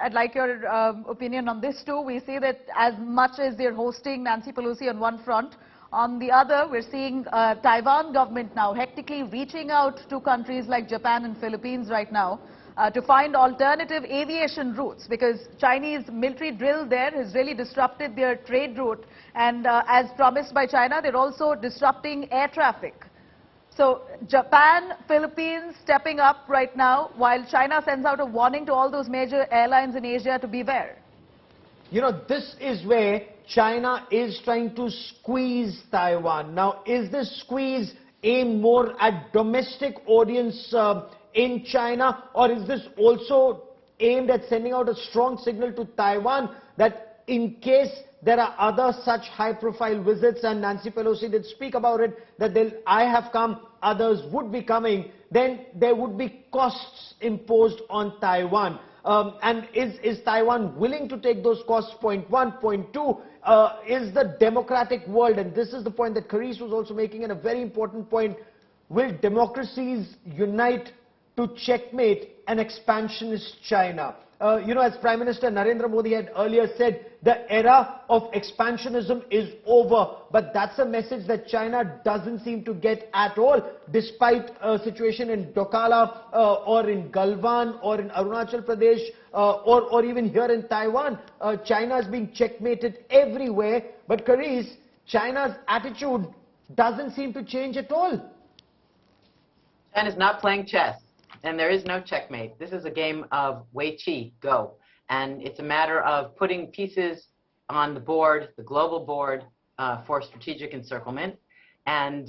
I'd like your opinion on this too. We see that as much as they're hosting Nancy Pelosi on one front, on the other, we're seeing Taiwan government now hectically reaching out to countries like Japan and Philippines right now to find alternative aviation routes, because Chinese military drill there has really disrupted their trade route, and as promised by China, they're also disrupting air traffic. So Japan, Philippines stepping up right now, while China sends out a warning to all those major airlines in Asia to beware. You know, this is where China is trying to squeeze Taiwan. Now, is this squeeze aimed more at domestic audience in China, or is this also aimed at sending out a strong signal to Taiwan that in case there are other such high-profile visits, and Nancy Pelosi did speak about it, that I have come, others would be coming, then there would be costs imposed on Taiwan. And is Taiwan willing to take those costs? Point one. Point two, is the democratic world, and this is the point that Karis was also making, and a very important point, will democracies unite to checkmate an expansionist China? You know, as Prime Minister Narendra Modi had earlier said, the era of expansionism is over. But that's a message that China doesn't seem to get at all, despite a situation in Dokala or in Galwan or in Arunachal Pradesh or even here in Taiwan. China is being checkmated everywhere. But Karis, China's attitude doesn't seem to change at all. China's not playing chess. And there is no checkmate. This is a game of Wei Qi, go. And it's a matter of putting pieces on the board, the global board, for strategic encirclement. And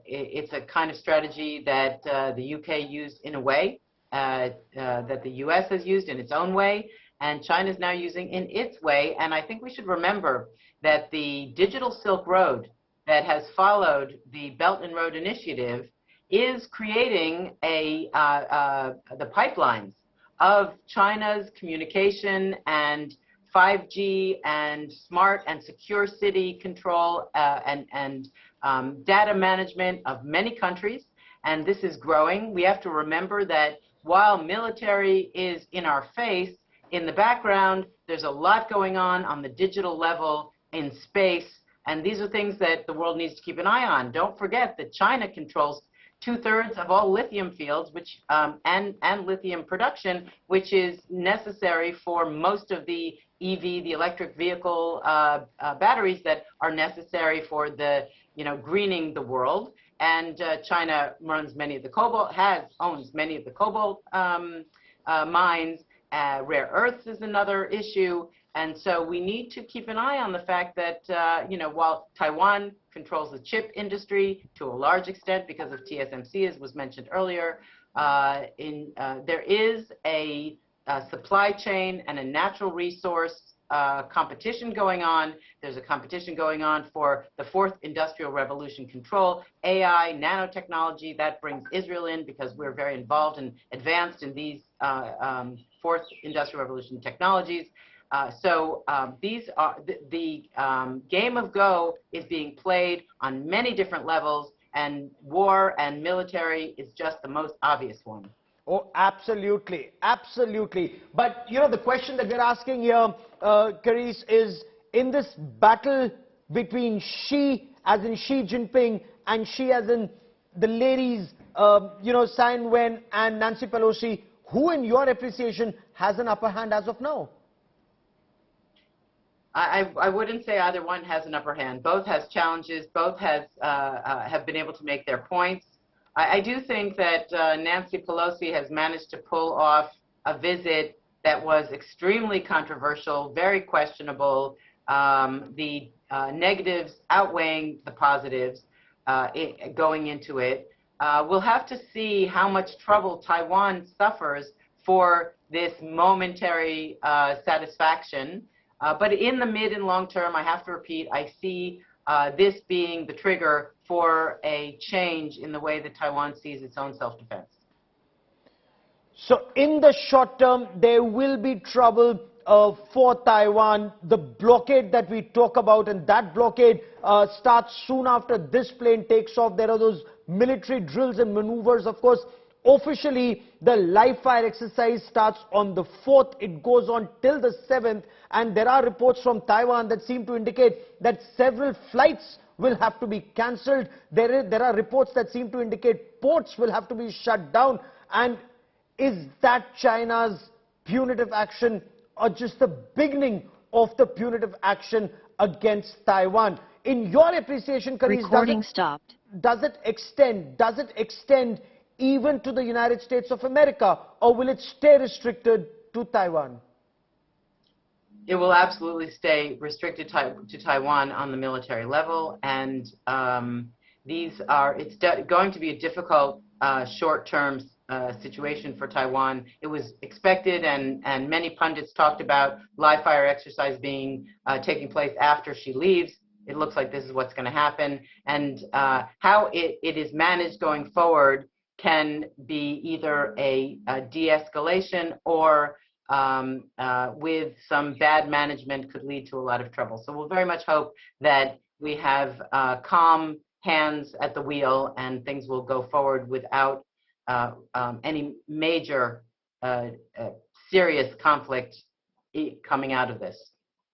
it's a kind of strategy that the UK used in a way, that the US has used in its own way, and China's now using in its way. And I think we should remember that the digital Silk Road that has followed the Belt and Road Initiative is creating the pipelines of China's communication and 5G and smart and secure city control and data management of many countries. And this is growing. We have to remember that while military is in our face, in the background, there's a lot going on the digital level in space. And these are things that the world needs to keep an eye on. Don't forget that China controls 2/3 of all lithium fields, which and lithium production, which is necessary for most of the EV, the electric vehicle batteries that are necessary for the greening the world. And China runs many of the cobalt, owns many of the cobalt mines. Rare earths is another issue. And so we need to keep an eye on the fact that, while Taiwan controls the chip industry to a large extent because of TSMC, as was mentioned earlier, there is a supply chain and a natural resource competition going on. There's a competition going on for the fourth industrial revolution control, AI, nanotechnology. That brings Israel in because we're very involved and advanced in these fourth industrial revolution technologies. So these are the game of Go is being played on many different levels, and war and military is just the most obvious one. Oh, absolutely, absolutely. But the question that we're asking here, Karis, is in this battle between Xi, as in Xi Jinping, and Xi, as in the ladies, Tsai Ing-wen and Nancy Pelosi, who, in your appreciation, has an upper hand as of now? I wouldn't say either one has an upper hand. Both has challenges. Both have been able to make their points. I do think that Nancy Pelosi has managed to pull off a visit that was extremely controversial, very questionable, the negatives outweighing the positives going into it. We'll have to see how much trouble Taiwan suffers for this momentary satisfaction. But in the mid and long term, I have to repeat, I see this being the trigger for a change in the way that Taiwan sees its own self-defense. So in the short term, there will be trouble for Taiwan. The blockade that we talk about, and that blockade starts soon after this plane takes off. There are those military drills and maneuvers, of course, officially, the live fire exercise starts on the 4th. It goes on till the 7th. And there are reports from Taiwan that seem to indicate that several flights will have to be cancelled. There are reports that seem to indicate ports will have to be shut down. And is that China's punitive action, or just the beginning of the punitive action against Taiwan? In your appreciation, Kareem, Recording stopped. Does it extend even to the United States of America, or will it stay restricted to Taiwan? It will absolutely stay restricted to Taiwan on the military level, and it's going to be a difficult short-term situation for Taiwan. It was expected, and many pundits talked about live fire exercise taking place after she leaves. It looks like this is what's going to happen, and how it is managed going forward can be either a de-escalation or with some bad management could lead to a lot of trouble. So we'll very much hope that we have calm hands at the wheel and things will go forward without any major serious conflict coming out of this.